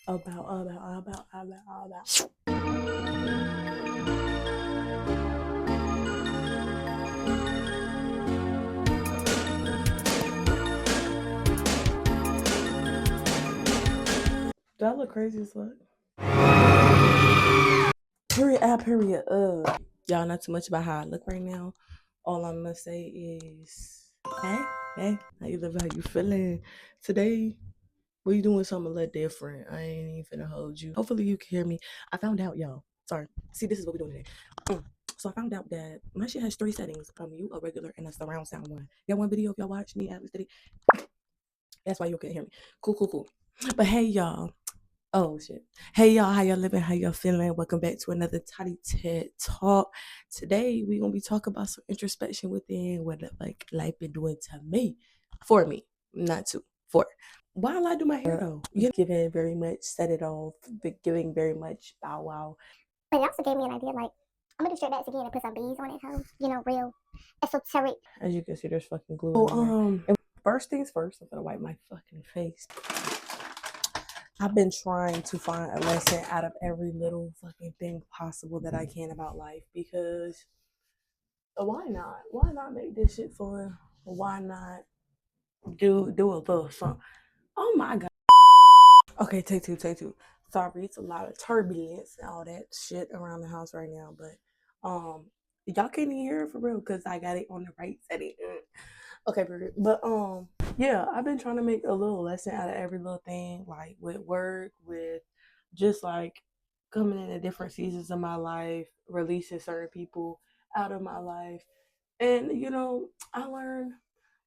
about. Do I look crazy as fuck? Period. Y'all not too much about how I look right now. All I'm gonna say is, hey, how you live? How you feeling today? We doing something a little different. I ain't even finna hold you. Hopefully you can hear me. I found out, y'all. Sorry. See, this is what we doing today. So I found out that my shit has 3 settings: a mute, a regular, and a surround sound one. Got one video if y'all watch me at least today. That's why you can't hear me. Cool. But hey, y'all. Oh shit. Hey y'all, how y'all living? How y'all feeling? Welcome back to another Toddy TED Talk. Today we gonna be talking about some introspection within what like life been doing to me. For me, not to for. Why do I do my hair though? You giving very much set it off, giving very much bow wow. But it also gave me an idea, like, I'm gonna do straight backs again and put some beads on it, how, real esoteric. As you can see, there's fucking glue. Oh, and first things first, I'm gonna wipe my fucking face. I've been trying to find a lesson out of every little fucking thing possible that I can about life, because why not? Why not make this shit fun? Why not do a little something? Oh my god. Okay, take two. Sorry, it's a lot of turbulence and all that shit around the house right now, but y'all can't even hear it for real because I got it on the right setting. Okay, period. But yeah, I've been trying to make a little lesson out of every little thing, like with work, with just like coming into different seasons of my life, releasing certain people out of my life. And I learned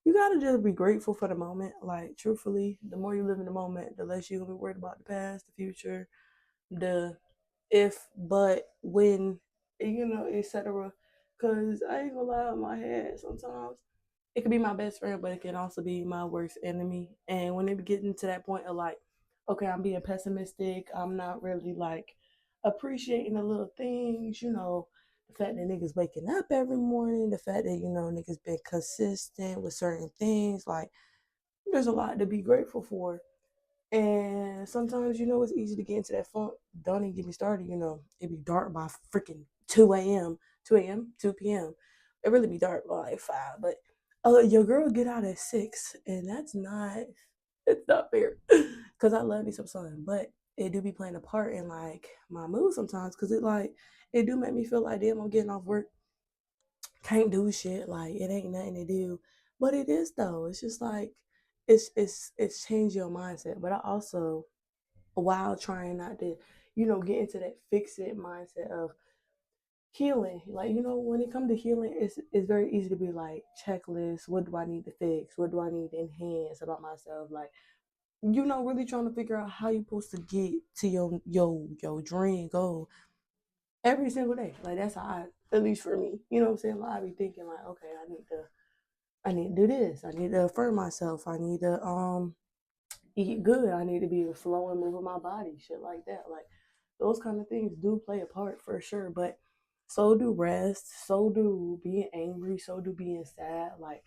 you gotta just be grateful for the moment. Like truthfully, the more you live in the moment, the less you're gonna be worried about the past, the future, the if, but, when, etc. Cause I ain't gonna lie, in my head sometimes it could be my best friend, but it can also be my worst enemy. And when it be getting to that point of like, okay, I'm being pessimistic, I'm not really like appreciating the little things, the fact that niggas waking up every morning, the fact that, niggas been consistent with certain things, like there's a lot to be grateful for. And sometimes, it's easy to get into that funk. Don't even get me started, it be dark by freaking 2 a.m., 2 a.m., 2 p.m. It really be dark by like 5. But your girl get out at 6, and it's not fair. Because I love me some sun. But it do be playing a part in like my mood sometimes. Because it do make me feel like, damn, I'm getting off work. Can't do shit. Like, it ain't nothing to do. But it is, though. It's just like, it's changed your mindset. But I also, while trying not to, get into that fixed mindset of healing. Like, when it comes to healing, it's very easy to be like, checklist, what do I need to fix? What do I need to enhance about myself? Like, really trying to figure out how you're supposed to get to your dream goal every single day. Like, that's how at least for me, you know what I'm saying? Like, I be thinking like, okay, I need to do this. I need to affirm myself. I need to eat good. I need to be slow and moving my body, shit like that. Like those kind of things do play a part for sure. But so do rest, so do being angry, so do being sad. Like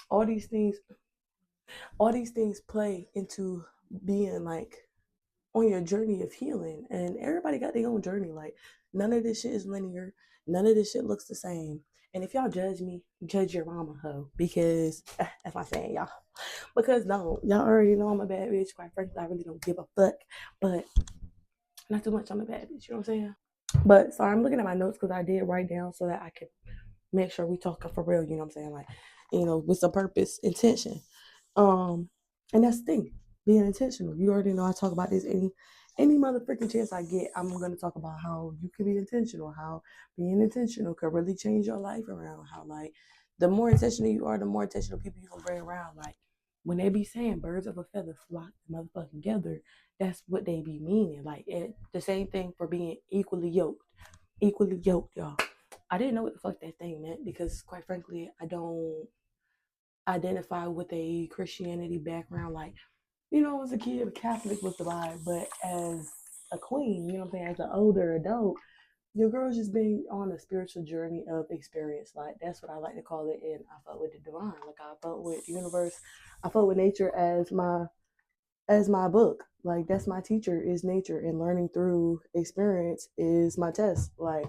all these things, play into being like on your journey of healing. And everybody got their own journey. Like none of this shit is linear. None of this shit looks the same. And if y'all judge me, judge your mama hoe. Because that's my saying, y'all. Because no, y'all already know I'm a bad bitch. Quite frankly, I really don't give a fuck. But not too much, I'm a bad bitch. You know what I'm saying? But sorry, I'm looking at my notes because I did write down so that I could make sure we talking for real. You know what I'm saying? Like, with some purpose, intention. Um, and that's the thing, being intentional. You already know I talk about this any motherfucking chance I get. I'm gonna talk about how you can be intentional, how being intentional could really change your life around. How like the more intentional you are, the more intentional people you can bring around. Like when they be saying birds of a feather flock motherfucking together, that's what they be meaning. Like the same thing for being equally yoked. Equally yoked, y'all. I didn't know what the fuck that thing meant because, quite frankly, I don't identify with a Christianity background. Like, as a kid, Catholic was the vibe, but as a queen, you know what I'm saying, as an older adult, your girl's just being on a spiritual journey of experience. Like, that's what I like to call it. And I felt with the divine. Like, I felt with the universe. I felt with nature as my book. Like that's my teacher is nature, and learning through experience is my test. Like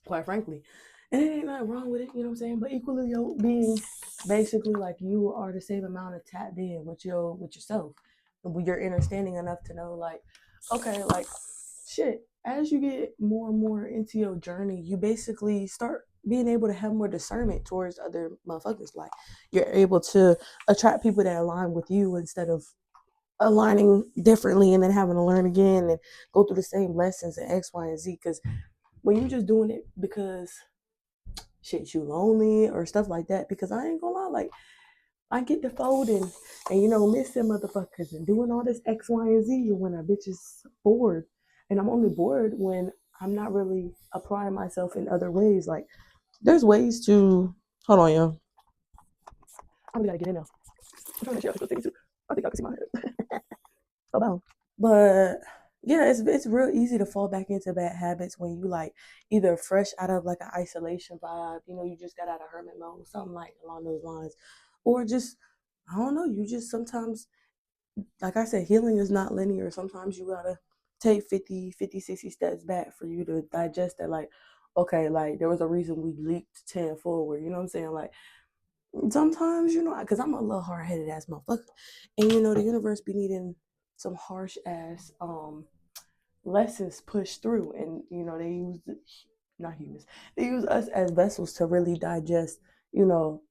quite frankly. And it ain't nothing wrong with it, you know what I'm saying? But equally, yo, being basically like you are the same amount of tapped in with yourself, and you're understanding enough to know, like, okay, like, shit. As you get more and more into your journey, you basically start being able to have more discernment towards other motherfuckers. Like, you're able to attract people that align with you instead of aligning differently and then having to learn again and go through the same lessons and X, Y, and Z. Because when you're just doing it because shit you lonely or stuff like that, because I ain't gonna lie, like I get to folding and missing motherfuckers and doing all this X, Y, and Z when a bitch is bored. And I'm only bored when I'm not really applying myself in other ways. Like there's ways to hold on, yo. I really gotta get in now. I'm trying to share this too. I think I can see my head. So down. But yeah, it's real easy to fall back into bad habits when you like either fresh out of like an isolation vibe, you just got out of hermit mode, something like along those lines, or just I don't know, you just sometimes, like I said, healing is not linear. Sometimes you gotta take 60 steps back for you to digest that. Like, okay, like there was a reason we leaped 10 forward. You know what I'm saying? Like sometimes, because I'm a little hard headed ass motherfucker, and the universe be needing some harsh ass lessons pushed through, and they use not humans, they use us as vessels to really digest, you know,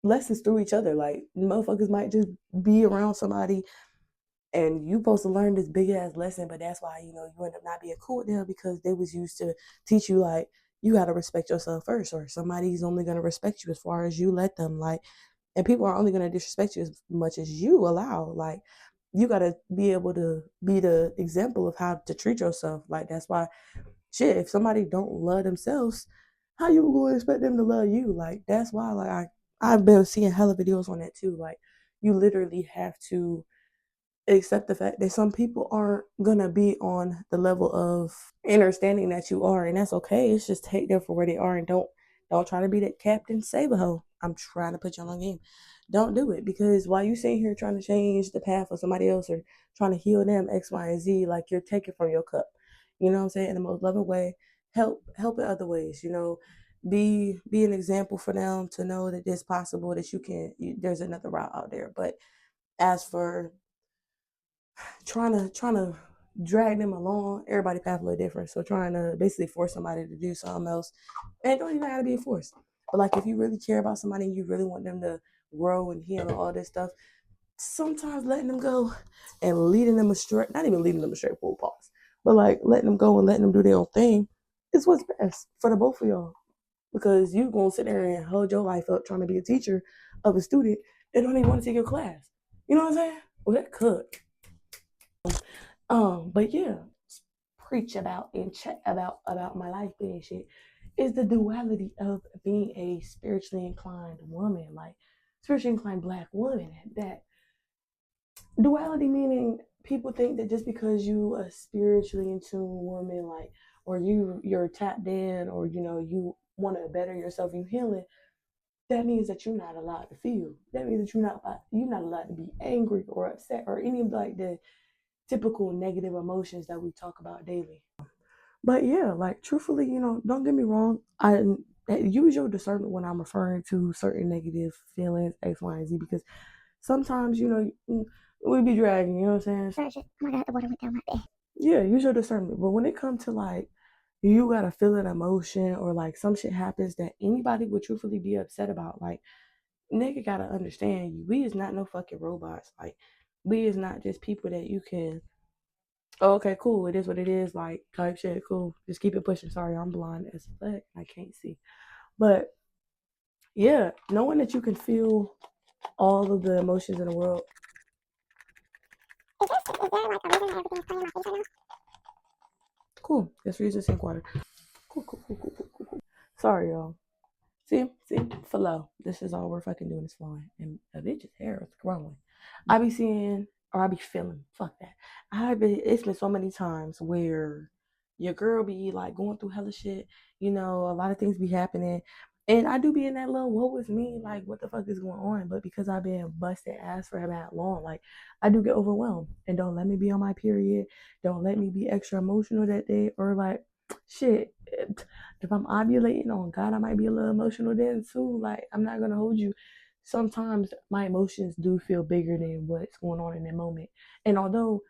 lessons through each other. Like motherfuckers might just be around somebody and you supposed to learn this big ass lesson, but that's why you end up not being cool with them because they was used to teach you like you got to respect yourself first, or somebody's only going to respect you as far as you let them. Like, and people are only going to disrespect you as much as you allow. Like, you got to be able to be the example of how to treat yourself. Like, that's why shit, if somebody don't love themselves, how you going to expect them to love you? Like, that's why like I've been seeing hella videos on that too. Like, you literally have to accept the fact that some people aren't gonna be on the level of understanding that you are, and that's okay. It's just take them for where they are, and don't try to be that Captain Saberho. I'm trying to put you on game. Don't do it, because while you sitting here trying to change the path of somebody else or trying to heal them X, Y, and Z, like you're taking from your cup. You know what I'm saying? In the most loving way. Help in other ways. Be an example for them to know that it's possible that there's another route out there. But as for trying to drag them along. Everybody path a little different, so trying to basically force somebody to do something else, and it don't even have to be a force. But like if you really care about somebody and you really want them to grow and heal and all this stuff, sometimes letting them go and leading them astray, not even leading them astray, full pause, but like letting them go and letting them do their own thing is what's best for the both of y'all. Because you gonna sit there and hold your life up trying to be a teacher of a student that don't even want to take your class. You know what I'm saying? Well, that could. But yeah, preach about and chat about my life being shit is the duality of being a spiritually inclined woman, like spiritually inclined black woman. That duality meaning people think that just because you a spiritually in tune woman, like, or you're tapped in, or you want to better yourself, you healing, that means that you're not allowed to feel. That means that you're not allowed to be angry or upset or any of like the typical negative emotions that we talk about daily. But yeah, like truthfully, don't get me wrong. I use your discernment when I'm referring to certain negative feelings, X, Y, and Z, because sometimes, we be dragging, you know what I'm saying? Oh my god, the water went down my bed. Yeah, use your discernment. But when it comes to like, you gotta feel an emotion or like some shit happens that anybody would truthfully be upset about, like, nigga gotta understand you. We is not no fucking robots. Like, we is not just people that you can, oh, okay, cool. It is what it is. Like type shit, cool. Just keep it pushing. Sorry, I'm blind as fuck. I can't see. But yeah, knowing that you can feel all of the emotions in the world. Is there like a reason that everything's playing my face right now? Cool. That's reason sink water. Cool. Sorry, y'all. See, flow. This is all we're fucking doing is flowing. And a bitch's hair is growing. I be seeing, or I be feeling, fuck that. It's been so many times where your girl be like going through hella shit, a lot of things be happening. And I do be in that little what was me, like what the fuck is going on? But because I've been busted ass for that long, like I do get overwhelmed. And don't let me be on my period. Don't let me be extra emotional that day. Or like shit. If I'm ovulating on God, I might be a little emotional then too. Like I'm not gonna hold you. Sometimes my emotions do feel bigger than what's going on in that moment. And although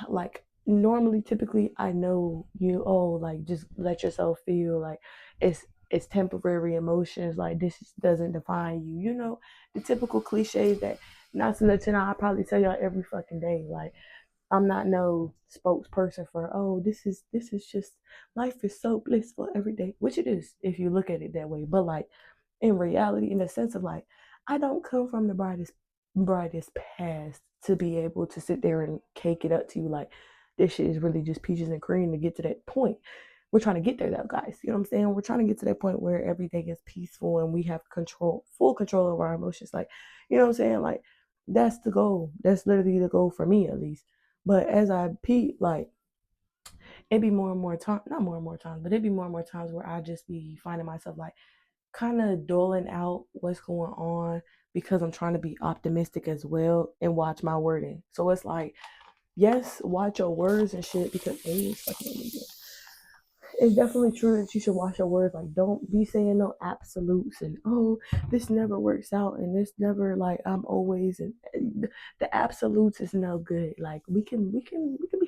like normally typically I know you like just let yourself feel like it's temporary emotions, like this doesn't define you, the typical cliches that not to let you know I probably tell y'all every fucking day. Like I'm not no spokesperson for this is just life is so blissful every day, which it is if you look at it that way. But like in reality, in the sense of like I don't come from the brightest past to be able to sit there and cake it up to you like this shit is really just peaches and cream to get to that point. We're trying to get there though, guys. You know what I'm saying? We're trying to get to that point where every day is peaceful and we have full control over our emotions. Like, you know what I'm saying? Like that's the goal. That's literally the goal for me at least. But as I peep, like it'd be more and more time, not more and more times, but it'd be more and more times where I just be finding myself like kind of doling out what's going on because I'm trying to be optimistic as well and watch my wording. So it's like, yes, watch your words and shit because it's definitely true that you should watch your words. Like, don't be saying no absolutes and this never works out and this never like I'm always and the absolutes is no good. Like we can be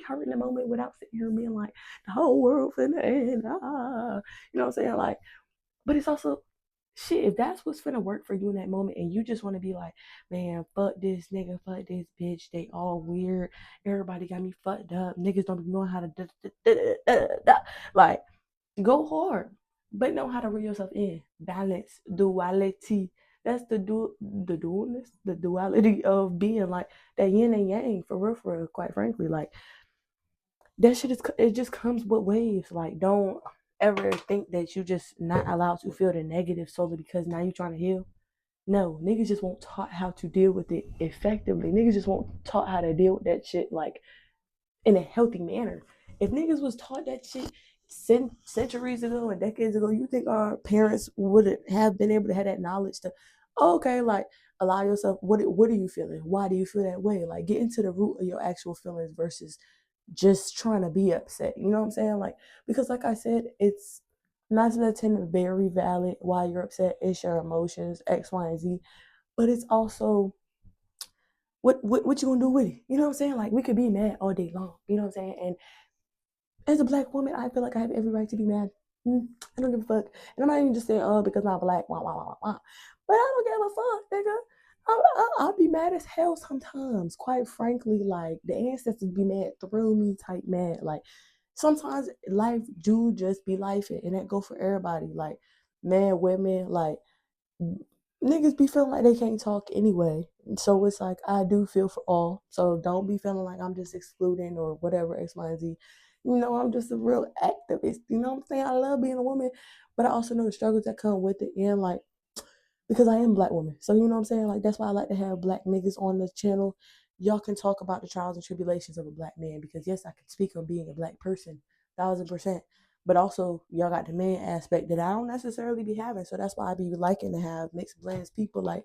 hurt in the moment without sitting here being like the whole world finna end. You know what I'm saying? Like, but it's also shit, if that's what's finna work for you in that moment and you just want to be like, man, fuck this nigga, fuck this bitch, they all weird, everybody got me fucked up, niggas don't know how to like go hard but know how to reel yourself in. Balance, duality, that's the duality of being like that yin and yang, for real, quite frankly. Like that shit is, it just comes with waves. Like don't ever think that you just not allowed to feel the negative solely because now you're trying to heal. No, niggas just won't taught how to deal with it effectively. Niggas just won't taught how to deal with that shit like in a healthy manner. If niggas was taught that shit centuries ago and decades ago, you think our parents would have been able to have that knowledge to, okay, like allow yourself, what are you feeling? Why do you feel that way? Like get into the root of your actual feelings versus just trying to be upset. You know what I'm saying? Like, because like I said, it's 9 to 10 very valid why you're upset. It's your emotions, X, Y, and Z. But it's also what you gonna do with it? You know what I'm saying? Like we could be mad all day long. You know what I'm saying? And as a black woman, I feel like I have every right to be mad. I don't give a fuck. And I'm not even just saying, because I'm black, wah, wah, wah, wah. But I don't give a fuck, nigga. I'll be mad as hell sometimes. Quite frankly, like the ancestors be mad through me type mad. Like sometimes life do just be life, and that go for everybody. Like men, women, like niggas be feeling like they can't talk anyway. So it's like I do feel for all. So don't be feeling like I'm just excluding or whatever X, Y, and Z. I'm just a real activist. You know what I'm saying? I love being a woman, but I also know the struggles that come with it, and like because I am a black woman. So you know what I'm saying? Like that's why I like to have black niggas on the channel. Y'all can talk about the trials and tribulations of a black man because yes, I can speak on being a black person, 1,000%. But also y'all got the man aspect that I don't necessarily be having. So that's why I be liking to have mixed blends people, like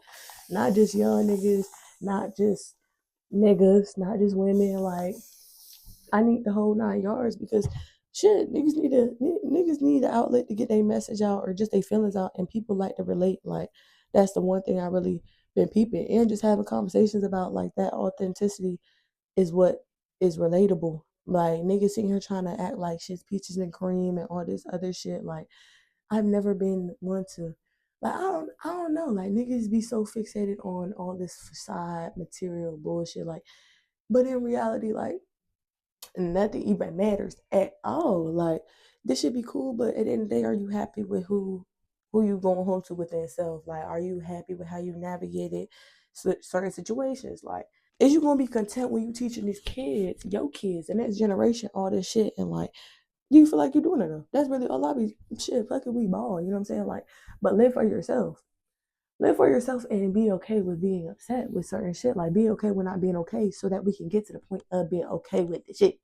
not just young niggas, not just niggas, not just women. Like I need the whole 9 yards because shit, niggas need an outlet to get their message out or just their feelings out, and people like to relate. Like that's the one thing I really been peeping, and just having conversations about like that authenticity is what is relatable. Like niggas sitting here trying to act like shit's peaches and cream and all this other shit. Like I've never been one to. Like I don't know. Like niggas be so fixated on all this facade material bullshit. Like, but in reality, like nothing even matters at all. Like this should be cool, but at the end of the day, are you happy with who you going home to within self? Like, are you happy with how you navigated certain situations? Like, is you gonna be content when you teaching these kids, your kids, and next generation, all this shit, and like, do you feel like you're doing it enough? That's really all I be shit. Fucking we ball, you know what I'm saying? Like, but live for yourself. Live for yourself and be okay with being upset with certain shit. Like, be okay with not being okay, so that we can get to the point of being okay with the shit.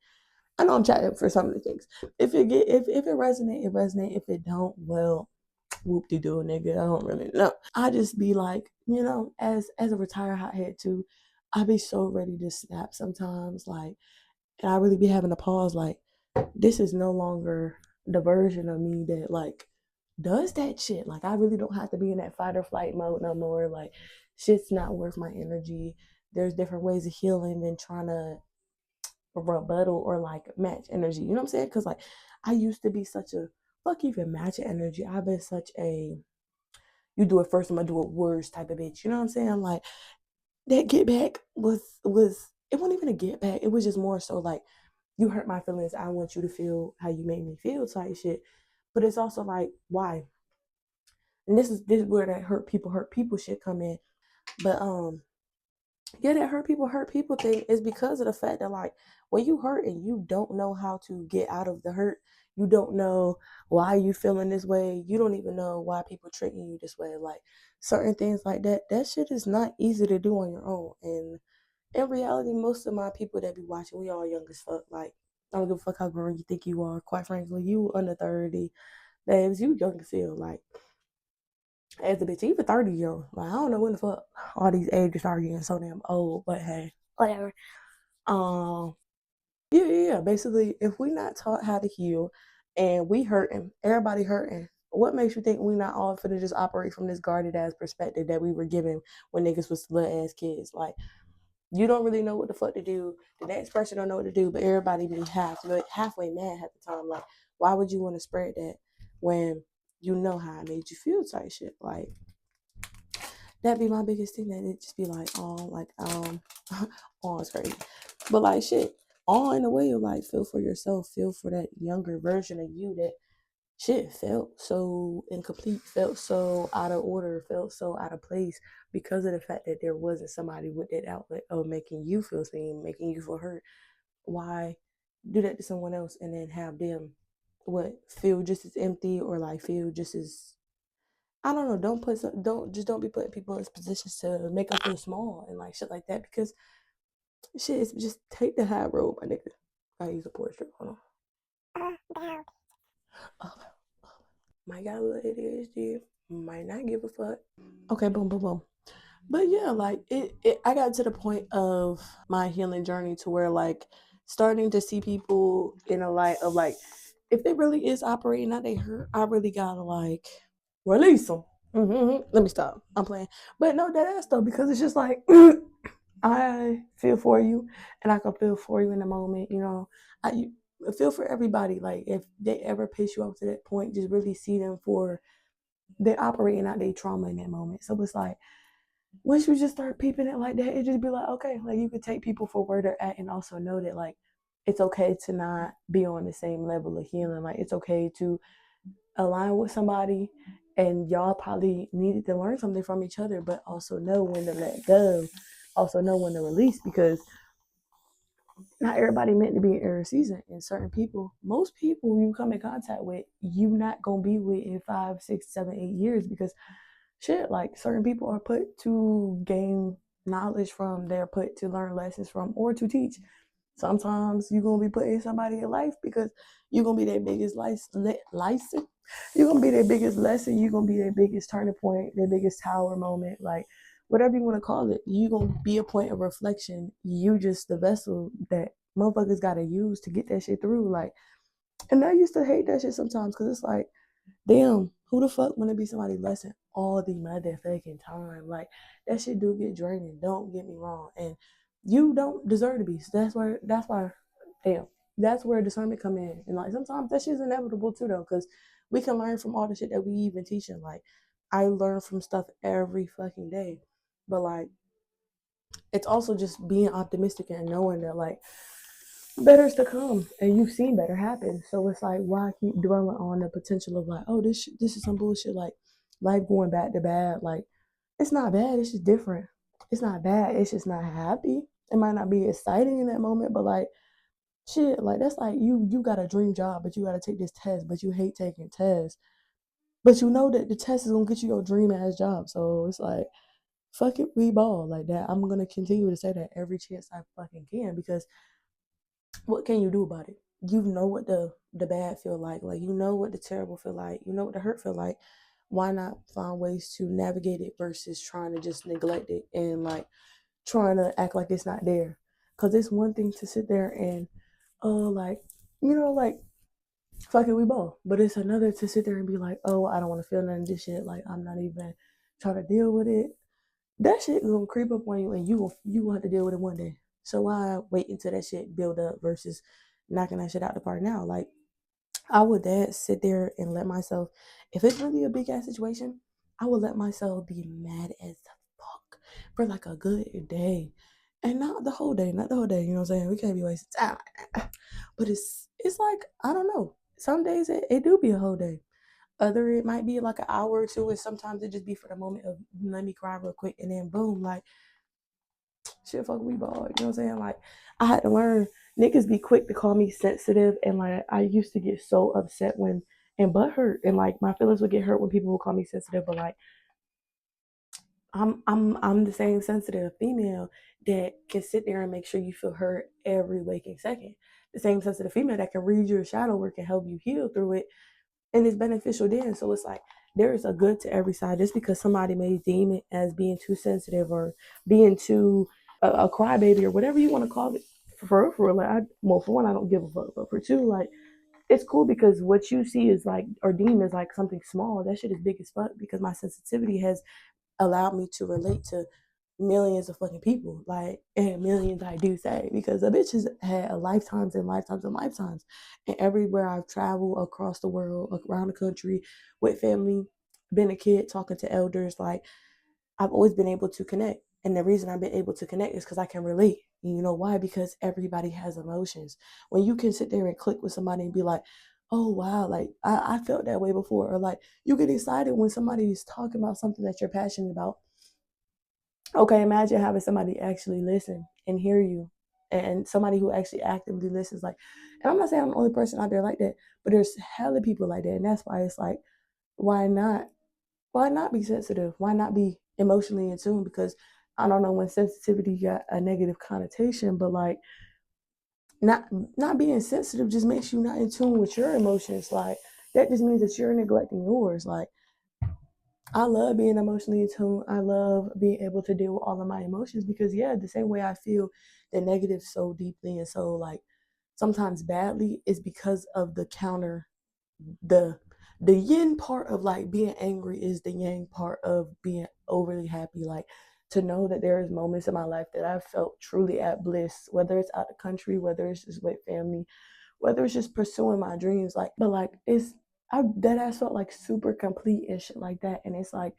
I know I'm chatting for some of the things. If it resonate, it resonate. If it don't, well, whoop-de-doo, nigga. I don't really know. I just be like, you know, as a retired hothead too, I be so ready to snap sometimes, like, and I really be having to pause, like, this is no longer the version of me that like does that shit. Like I really don't have to be in that fight or flight mode no more. Like shit's not worth my energy. There's different ways of healing than trying to rebuttal or like match energy. You know what I'm saying? Because like I used to be such a fuck even match energy. I've been such a you do it first, I'm gonna do it worse type of bitch. You know what I'm saying? Like that get back was it wasn't even a get back. It was just more so like you hurt my feelings. I want you to feel how you made me feel type shit. But it's also like why? And this is where that hurt people shit come in. But yeah, that hurt people thing is because of the fact that like when you hurt and you don't know how to get out of the hurt, you don't know why you feeling this way, you don't even know why people treating you this way, like certain things like that. That shit is not easy to do on your own. And in reality, most of my people that be watching, we all young as fuck. Like I don't give a fuck how grown you think you are. Quite frankly, you under 30, babes, you young as hell. Like as a bitch, even 30-year-old. Like I don't know when the fuck all these ages are getting so damn old, but hey, whatever. Um, yeah. Basically, if we not taught how to heal, and we hurting, everybody hurting. What makes you think we not all finna just operate from this guarded ass perspective that we were given when niggas was little ass kids? Like you don't really know what the fuck to do. The next person don't know what to do, but everybody be halfway mad at the time. Like, why would you want to spread that when you know how it made you feel type shit? Like that be my biggest thing. That it just be like, oh, it's crazy. But like shit, all in a way of like feel for yourself, feel for that younger version of you that shit felt so incomplete, felt so out of order, felt so out of place because of the fact that there wasn't somebody with that outlet of making you feel seen, making you feel hurt. Why do that to someone else and then have them feel just as empty or like feel just as I don't know. Don't be putting people in positions to make them feel small and like shit like that because shit is just take the high road, my nigga. I use a portrait. Hold on. Down. Oh, might got a little ADHD. Might not give a fuck. Okay, boom, boom, boom. But yeah, like I got to the point of my healing journey to where like starting to see people in a light of like if they really is operating how they hurt, I really gotta like release them. Let me stop. I'm playing, but no, that ass though because it's just like I feel for you, and I can feel for you in the moment. You know, I feel for everybody. Like if they ever piss you up to that point, just really see them for they're operating out their trauma in that moment. So it's like once you just start peeping it like that, it just be like, okay, like you could take people for where they're at and also know that like it's okay to not be on the same level of healing. Like it's okay to align with somebody and y'all probably needed to learn something from each other, but also know when to let go, also know when to release because not everybody meant to be in every season. And certain people, most people you come in contact with, you not gonna be with in 5, 6, 7, 8 years because shit, like certain people are put to gain knowledge from, they're put to learn lessons from, or to teach. Sometimes you're gonna be put in somebody in life because you're gonna be their biggest license. You're gonna be their biggest lesson. You're gonna be their biggest turning point, their biggest tower moment, like whatever you want to call it. You're gonna be a point of reflection. You just the vessel that motherfuckers gotta use to get that shit through. Like, and I used to hate that shit sometimes because it's like damn, who the fuck wanna be somebody's lesson all the motherfucking time? Like that shit do get draining. Don't get me wrong, and you don't deserve to be. So that's why, damn, that's where discernment come in. And like sometimes that shit's inevitable too, though, because we can learn from all the shit that we even teaching. Like I learn from stuff every fucking day, but like it's also just being optimistic and knowing that like better's to come and you've seen better happen, so it's like why keep dwelling on the potential of like oh this is some bullshit, like life going back to bad. Like it's not bad, it's just different. It's not bad, it's just not happy. It might not be exciting in that moment, but like shit, like that's like you got a dream job but you got to take this test but you hate taking tests, but you know that the test is gonna get you your dream ass job. So it's like fuck it, we ball like that. I'm gonna continue to say that every chance I fucking can because what can you do about it? You know what the bad feel like you know what the terrible feel like, you know what the hurt feel like. why not find ways to navigate it versus trying to just neglect it and like trying to act like it's not there? Because it's one thing to sit there and like, like, fuck it, we both. But it's another to sit there and be like, oh, I don't want to feel none of this shit. Like, I'm not even trying to deal with it. That shit gonna creep up on you, and you gonna have to deal with it one day. So why wait until that shit build up versus knocking that shit out the park now? Like, I would that sit there and let myself, if it's really a big ass situation, I would let myself be mad as fuck for like a good day. And not the whole day, not the whole day, you know what I'm saying? We can't be wasting time. But it's like, I don't know. Some days it do be a whole day. Other it might be like an hour or two, and sometimes it just be for the moment of let me cry real quick and then boom, like shit fuck we ball. You know what I'm saying? Like I had to learn niggas be quick to call me sensitive, and like I used to get so upset when and butt hurt, and like my feelings would get hurt when people would call me sensitive, but like I'm the same sensitive female that can sit there and make sure you feel hurt every waking second. The same sensitive female that can read your shadow work and help you heal through it, and it's beneficial then. So it's like there is a good to every side. Just because somebody may deem it as being too sensitive or being too a crybaby or whatever you want to call it. For like, well, for one, I don't give a fuck, but for two, like it's cool because what you see is like or deem as like something small. That shit is big as fuck because my sensitivity has allowed me to relate to millions of fucking people, like, and millions I do say, because a bitch has had lifetimes and lifetimes and lifetimes. And everywhere I've traveled across the world, around the country, with family, been a kid talking to elders, like, I've always been able to connect. And the reason I've been able to connect is because I can relate. And you know why? Because everybody has emotions. When you can sit there and click with somebody and be like, oh wow, like I felt that way before, or like you get excited when somebody is talking about something that you're passionate about. Okay, imagine having somebody actually listen and hear you, and somebody who actually actively listens. Like, and I'm not saying I'm the only person out there like that, but there's hella people like that, and that's why it's like, why not? Why not be sensitive? Why not be emotionally in tune? Because I don't know when sensitivity got a negative connotation, but like not not being sensitive just makes you not in tune with your emotions. Like that just means that you're neglecting yours. Like I love being emotionally in tune. I love being able to deal with all of my emotions because yeah, the same way I feel the negative so deeply and so like sometimes badly is because of the counter the the yin part of like being angry is the yang part of being overly happy. Like to know that there is moments in my life that I've felt truly at bliss, whether it's out the country, whether it's just with family, whether it's just pursuing my dreams, like but like it's I that I felt like super complete and shit like that. And it's like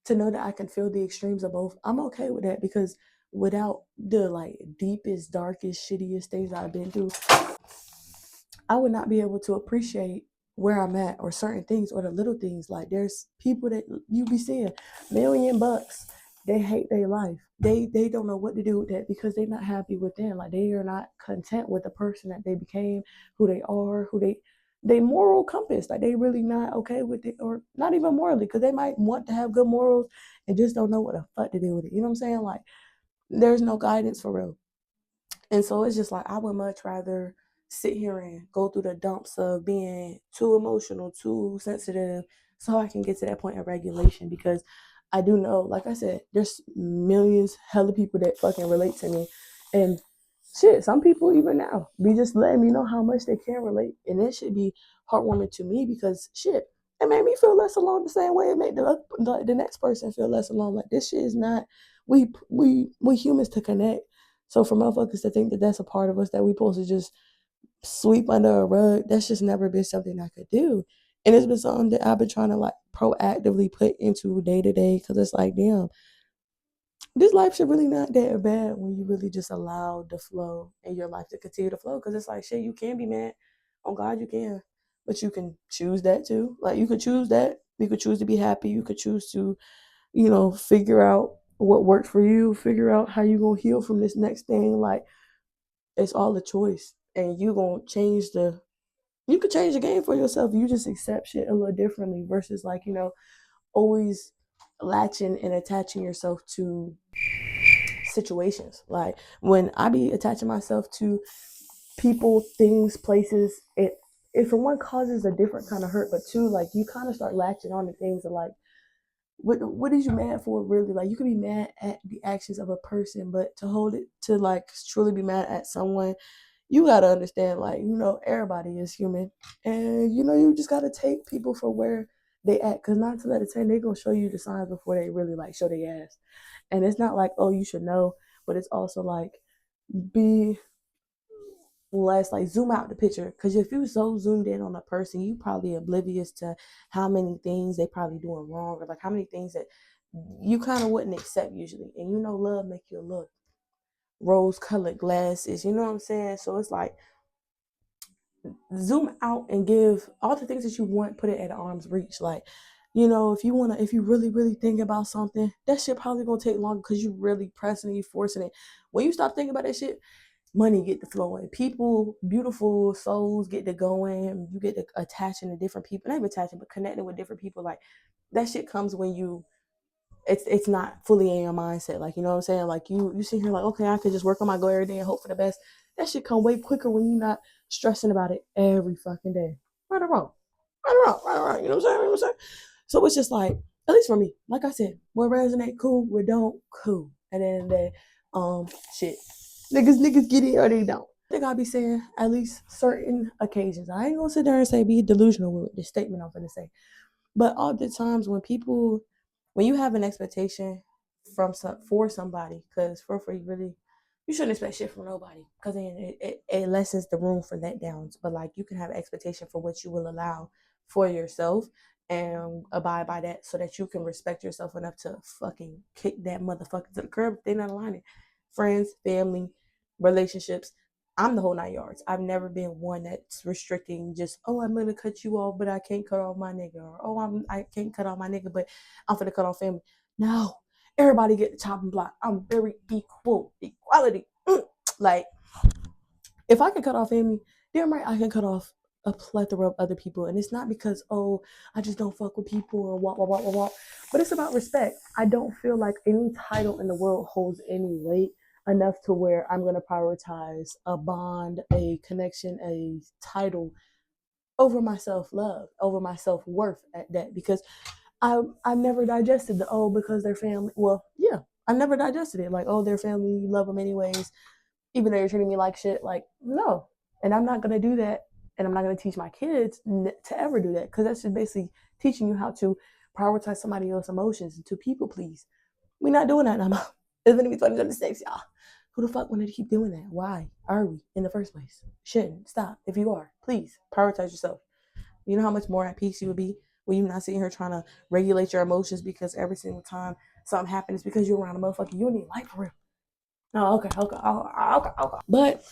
to know that I can feel the extremes of both, I'm okay with that because without the like deepest, darkest, shittiest things I've been through, I would not be able to appreciate where I'm at or certain things or the little things. Like there's people that you be seeing $1,000,000, they hate their life. They don't know what to do with that because they're not happy within. Like they are not content with the person that they became, who they are, who they moral compass. Like they really not okay with it, or not even morally, because they might want to have good morals and just don't know what the fuck to do with it. You know what I'm saying? Like there's no guidance for real. And so it's just like I would much rather sit here and go through the dumps of being too emotional, too sensitive, so I can get to that point of regulation. Because I do know, like I said, there's millions, hella people that fucking relate to me. And shit, some people even now be just letting me know how much they can relate. And it should be heartwarming to me because shit, it made me feel less alone the same way it made the next person feel less alone. Like this shit is not we humans to connect. So for motherfuckers to think that that's a part of us that we supposed to just sweep under a rug, that's just never been something I could do. And it's been something that I've been trying to like proactively put into day to day because it's like, damn, this life should really not that bad when you really just allow the flow in your life to continue to flow. Because it's like, shit, you can be mad. On God, you can. But you can choose that too. Like, you could choose that. You could choose to be happy. You could choose to, figure out what works for you, figure out how you gonna heal from this next thing. Like, it's all a choice. And you could change the game for yourself. You just accept shit a little differently versus like, always latching and attaching yourself to situations. Like when I be attaching myself to people, things, places, it for one causes a different kind of hurt, but two, like you kind of start latching on to things of like, what is you mad for really? Like you could be mad at the actions of a person, but to hold it to like truly be mad at someone, you gotta understand, like, everybody is human. And you just gotta take people for where they at. Cause 9 to 10, they gonna show you the signs before they really like show their ass. And it's not like, oh, you should know, but it's also like be less like zoom out the picture. Because if you so zoomed in on a person, you probably oblivious to how many things they probably doing wrong, or like how many things that you kind of wouldn't accept usually. And love make you look rose colored glasses, you know what I'm saying? So it's like zoom out and give all the things that you want, put it at arm's reach. Like, if you really, really think about something, that shit probably gonna take longer because you really pressing and you forcing it. When you stop thinking about that shit, money get to flowing. People, beautiful souls get to going. You get to attaching to different people. Not even attaching, but connecting with different people. Like that shit comes when it's not fully in your mindset. Like, you know what I'm saying? Like you sit here like, okay, I could just work on my goal every day and hope for the best. That shit come way quicker when you're not stressing about it every fucking day. Right or wrong. Right or wrong. Right or wrong. You know what I'm saying? So it's just like, at least for me, like I said, what resonate, cool, what don't, cool. And then they shit. Niggas get it or they don't. I think I'll be saying at least certain occasions. I ain't gonna sit there and say be delusional with the statement I'm gonna say. But all the times when you have an expectation for somebody, because for you really, you shouldn't expect shit from nobody, because then it lessens the room for letdowns. But like you can have expectation for what you will allow for yourself and abide by that, so that you can respect yourself enough to fucking kick that motherfucker to the curb if they're not aligning. Friends, family, relationships, I'm the whole 9 yards. I've never been one that's restricting just, oh, I'm gonna cut you off, but I can't cut off my nigga, or oh, I can't cut off my nigga, but I'm gonna cut off family. No, everybody get the chopping block. I'm very equality. Like if I can cut off family, damn right I can cut off a plethora of other people. And it's not because, oh, I just don't fuck with people or what. But it's about respect. I don't feel like any title in the world holds any weight enough to where I'm going to prioritize a bond, a connection, a title over my self-love, over my self-worth at that. Because I never digested the, oh, because they're family. Well, yeah, I never digested it. Like, oh, their family, you love them anyways, even though you're treating me like shit. Like, no. And I'm not going to do that. And I'm not going to teach my kids to ever do that, because that's just basically teaching you how to prioritize somebody else's emotions and to people please. We're not doing that no more. It's going to be 2026, y'all. Who the fuck wanted to keep doing that? Why are we in the first place? Shouldn't. Stop. If you are, please prioritize yourself. You know how much more at peace you would be when you're not sitting here trying to regulate your emotions, because every single time something happens because you're around a motherfucker you need life for real. Oh, okay. But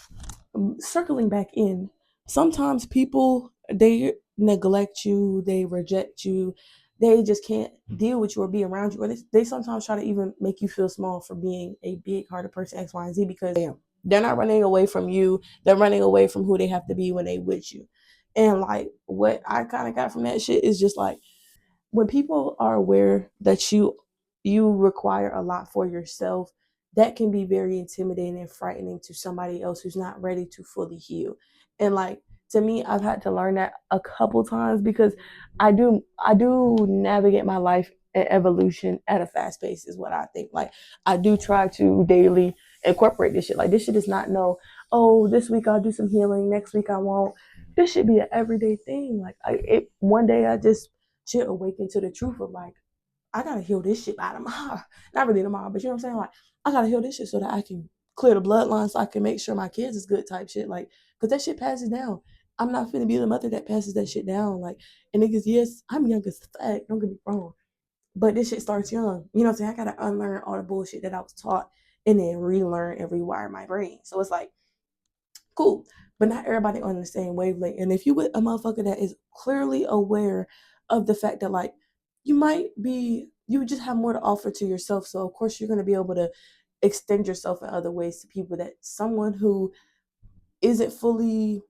circling back in, sometimes people, they neglect you, they reject you, they just can't deal with you or be around you, or they sometimes try to even make you feel small for being a big hearted person, X, Y, and Z, because they're not running away from you, they're running away from who they have to be when they with you. And like what I kind of got from that shit is just like, when people are aware that you require a lot for yourself, that can be very intimidating and frightening to somebody else who's not ready to fully heal. And like, to me, I've had to learn that a couple times, because I do navigate my life and evolution at a fast pace, is what I think. Like I do try to daily incorporate this shit. Like this shit is not no, oh, this week I'll do some healing, next week I won't. This should be an everyday thing. Like one day I just should awaken to the truth of like, I gotta heal this shit by tomorrow. Not really tomorrow, but you know what I'm saying? Like, I gotta heal this shit so that I can clear the bloodline, so I can make sure my kids is good type shit. Like, cause that shit passes down. I'm not finna be the mother that passes that shit down. Like, and niggas, yes, I'm young as fuck, don't get me wrong. But this shit starts young. You know what I'm saying? I gotta unlearn all the bullshit that I was taught and then relearn and rewire my brain. So it's like, cool. But not everybody on the same wavelength. And if you with a motherfucker that is clearly aware of the fact that like you just have more to offer to yourself. So of course you're gonna be able to extend yourself in other ways to people, that someone who isn't fully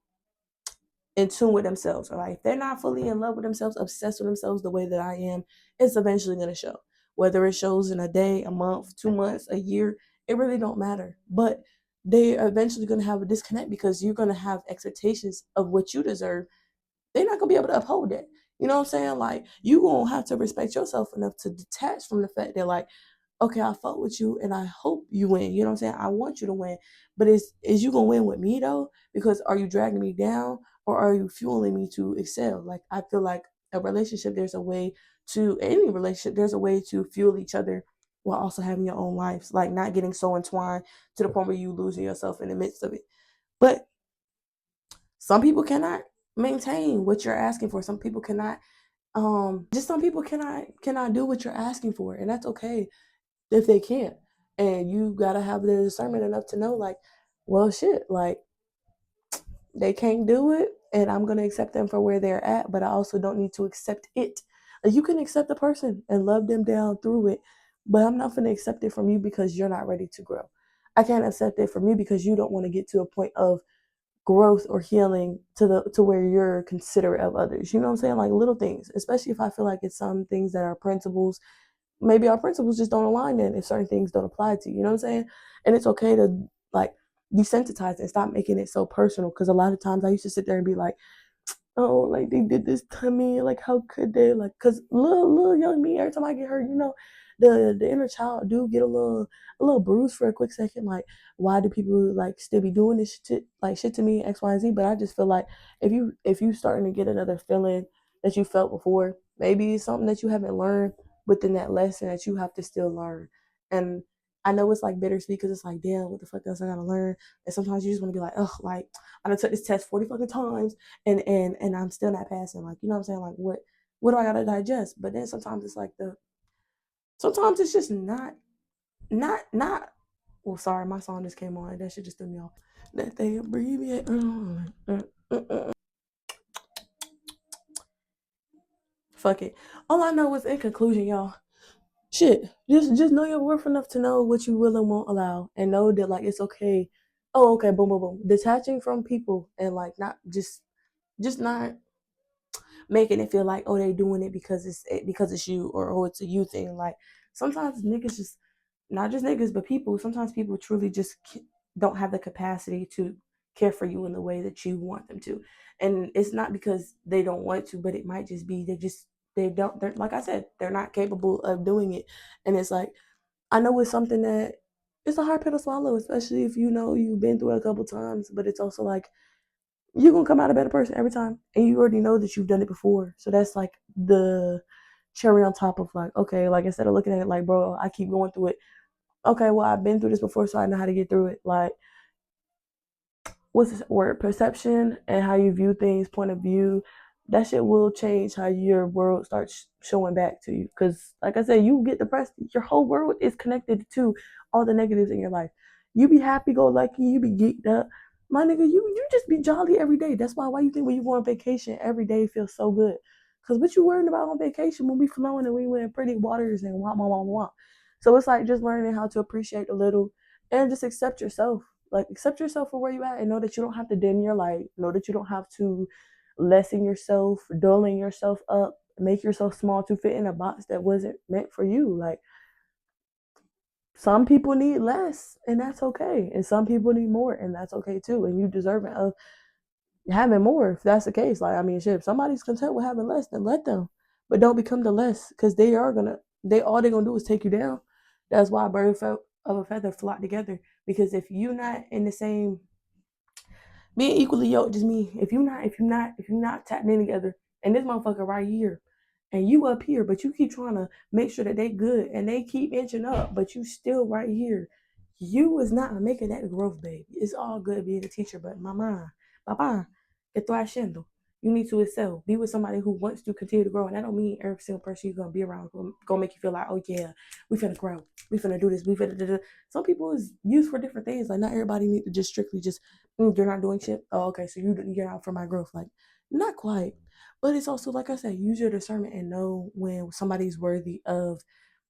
in tune with themselves, or like they're not fully in love with themselves, obsessed with themselves the way that I am, it's eventually gonna show. Whether it shows in a day, a month, 2 months, a year, it really don't matter. But they are eventually gonna have a disconnect, because you're gonna have expectations of what you deserve they're not gonna be able to uphold that. You know what I'm saying? Like you gonna have to respect yourself enough to detach from the fact that like, okay, I fuck with you and I hope you win. You know what I'm saying? I want you to win. But is you gonna win with me though? Because are you dragging me down or are you fueling me to excel? Like I feel like a relationship, there's a way to any relationship, there's a way to fuel each other while also having your own lives. Like not getting so entwined to the point where you losing yourself in the midst of it. But some people cannot maintain what you're asking for. Some people cannot just some people cannot do what you're asking for, and that's okay if they can't. And you gotta have the discernment enough to know like, well shit, like they can't do it and I'm gonna accept them for where they're at, but I also don't need to accept it. Like, you can accept a person and love them down through it, but I'm not gonna accept it from you because you're not ready to grow. I can't accept it from you because you don't want to get to a point of growth or healing to where you're considerate of others. You know what I'm saying? Like little things, especially if I feel like it's some things that are principles. Maybe our principles just don't align then if certain things don't apply to you. You know what I'm saying? And it's okay to like desensitize it and stop making it so personal. Because a lot of times I used to sit there and be like, oh, like they did this to me, like how could they, like, because little young me, every time I get hurt, the inner child do get a little bruised for a quick second, like why do people like still be doing this shit, like shit to me, x, y, and z. But I just feel like if you starting to get another feeling that you felt before, maybe it's something that you haven't learned within that lesson that you have to still learn. And I know it's like bittersweet because it's like, damn, what the fuck else I gotta learn? And sometimes you just want to be like, oh, like I done took this test 40 fucking times and I'm still not passing. Like, you know what I'm saying? Like what do I gotta digest? But then sometimes it's like sometimes it's just not well, sorry, my song just came on. That shit just threw me off. That they abbreviate. Fuck it. All I know is in conclusion, y'all. Shit. Just know your worth enough to know what you will and won't allow. And know that like it's okay. Oh, okay, boom, boom, boom. Detaching from people and like not just not making it feel like, oh, they doing it because it's you, or oh, it's a you thing. Like sometimes niggas just, not just niggas but people, sometimes people truly just don't have the capacity to care for you in the way that you want them to. And it's not because they don't want to, but it might just be they're, like I said, they're not capable of doing it. And it's like, I know it's something that it's a hard pill to swallow, especially if you know you've been through it a couple times. But it's also like you're gonna come out a better person every time, and you already know that you've done it before. So that's like the cherry on top of like, okay, like instead of looking at it like, bro, I keep going through it. Okay, well, I've been through this before, so I know how to get through it. Like, what's this word? Perception and how you view things, point of view. That shit will change how your world starts showing back to you. Cause like I said, you get depressed, your whole world is connected to all the negatives in your life. You be happy go lucky, you be geeked up. My nigga, you just be jolly every day. That's why you think when you go on vacation, every day feels so good. Cause what you worrying about on vacation when we flowing and we went in pretty waters and wah wah wah wah. So it's like just learning how to appreciate a little and just accept yourself, like accept yourself for where you at and know that you don't have to dim your light. Know that you don't have to lessen yourself, dulling yourself up, make yourself small to fit in a box that wasn't meant for you. Like some people need less and that's okay. And some people need more and that's okay too. And you deserve it of having more if that's the case. Like I mean shit, if somebody's content with having less, then let them. But don't become the less because they're gonna do is take you down. That's why birds of a feather flock together. Because if you're not in the same being equally yoked just me. If you're not tapping in together, and this motherfucker right here, and you up here, but you keep trying to make sure that they good and they keep inching up, but you still right here. You is not making that growth, baby. It's all good being a teacher, but mama, papa, estoy haciendo. You need to excel. Be with somebody who wants to continue to grow. And that don't mean every single person you're gonna be around gonna make you feel like, oh yeah, we finna grow. We finna do this. We finna do. Some people is used for different things. Like not everybody need to just strictly just you're not doing shit. Oh, okay, so you're out for my growth. Like, not quite. But it's also like I said, use your discernment and know when somebody's worthy of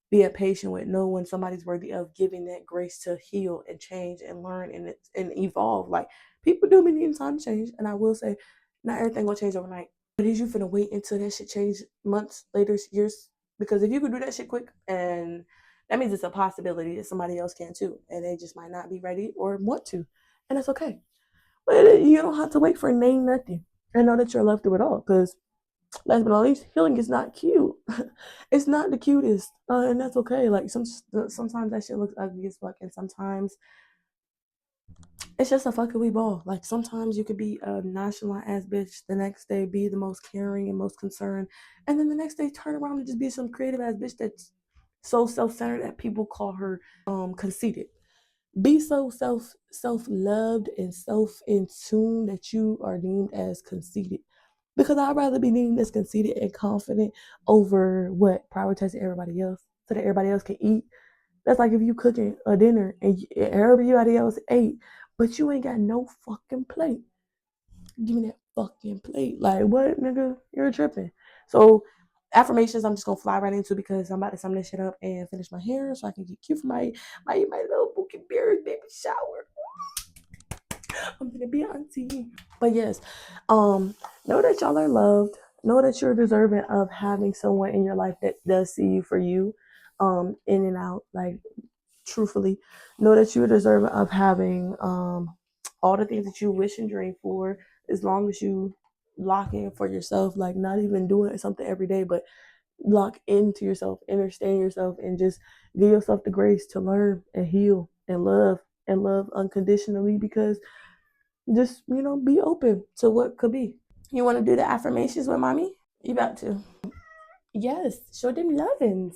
being patient with, know when somebody's worthy of giving that grace to heal and change and learn and evolve. Like people do be needing time to change, and I will say, not everything gonna change overnight. But is you finna wait until that shit change months later, years? Because if you could do that shit quick, and that means it's a possibility that somebody else can too, and they just might not be ready or want to, and that's okay. But you don't have to wait for name nothing. and know that you're loved through it all. Because last but not least, healing is not cute. It's not the cutest, and that's okay. Like sometimes that shit looks ugly as fuck, and sometimes it's just a fucking wee ball. Like sometimes you could be a nonchalant ass bitch, the next day be the most caring and most concerned, and then the next day turn around and just be some creative ass bitch that's so self centered that people call her conceited. Be so self loved and self in tune that you are deemed as conceited. Because I'd rather be deemed as conceited and confident over what prioritizing everybody else so that everybody else can eat. That's like if you cooking a dinner and everybody else ate, but you ain't got no fucking plate. Give me that fucking plate. Like what, nigga? You're tripping. So affirmations, I'm just gonna fly right into because I'm about to sum this shit up and finish my hair so I can get cute for my little Bookie Bears baby shower. I'm gonna be auntie. But yes, know that y'all are loved. Know that you're deserving of having someone in your life that does see you for you, in and out. Like truthfully, know that you're deserving of having all the things that you wish and dream for, as long as you lock in for yourself. Like not even doing something every day, but lock into yourself, understand yourself, and just give yourself the grace to learn and heal and love unconditionally because just, be open to what could be. You want to do the affirmations with mommy? You about to? Yes, show them lovins.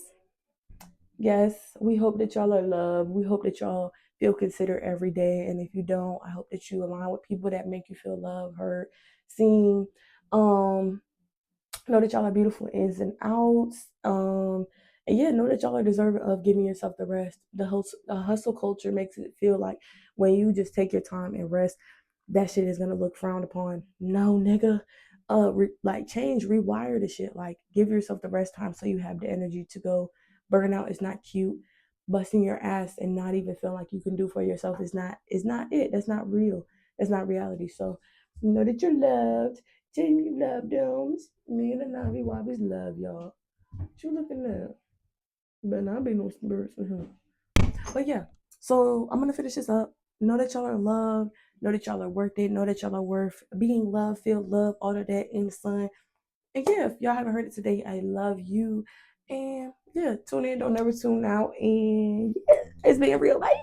Yes, we hope that y'all are loved. We hope that y'all feel considered every day. And if you don't, I hope that you align with people that make you feel loved, heard, seen. Um, know that y'all are beautiful ins and outs. And yeah, know that y'all are deserving of giving yourself the rest. The hustle culture makes it feel like when you just take your time and rest, that shit is gonna look frowned upon. No, nigga. Like change, rewire the shit. Like give yourself the rest time so you have the energy to go. Burnout is not cute. Busting your ass and not even feeling like you can do for yourself is not it. That's not real. That's not reality. So know that you're loved. Tell me you love domes. Me and the Navi Wobbies love y'all. What you looking at? Better not be no spirits in here. But yeah, so I'm gonna finish this up. Know that y'all are loved. Know that y'all are worth it. Know that y'all are worth being loved, feel love, all of that in the sun. And yeah, if y'all haven't heard it today, I love you. And yeah, tune in, don't never tune out. And yeah, it's been real life.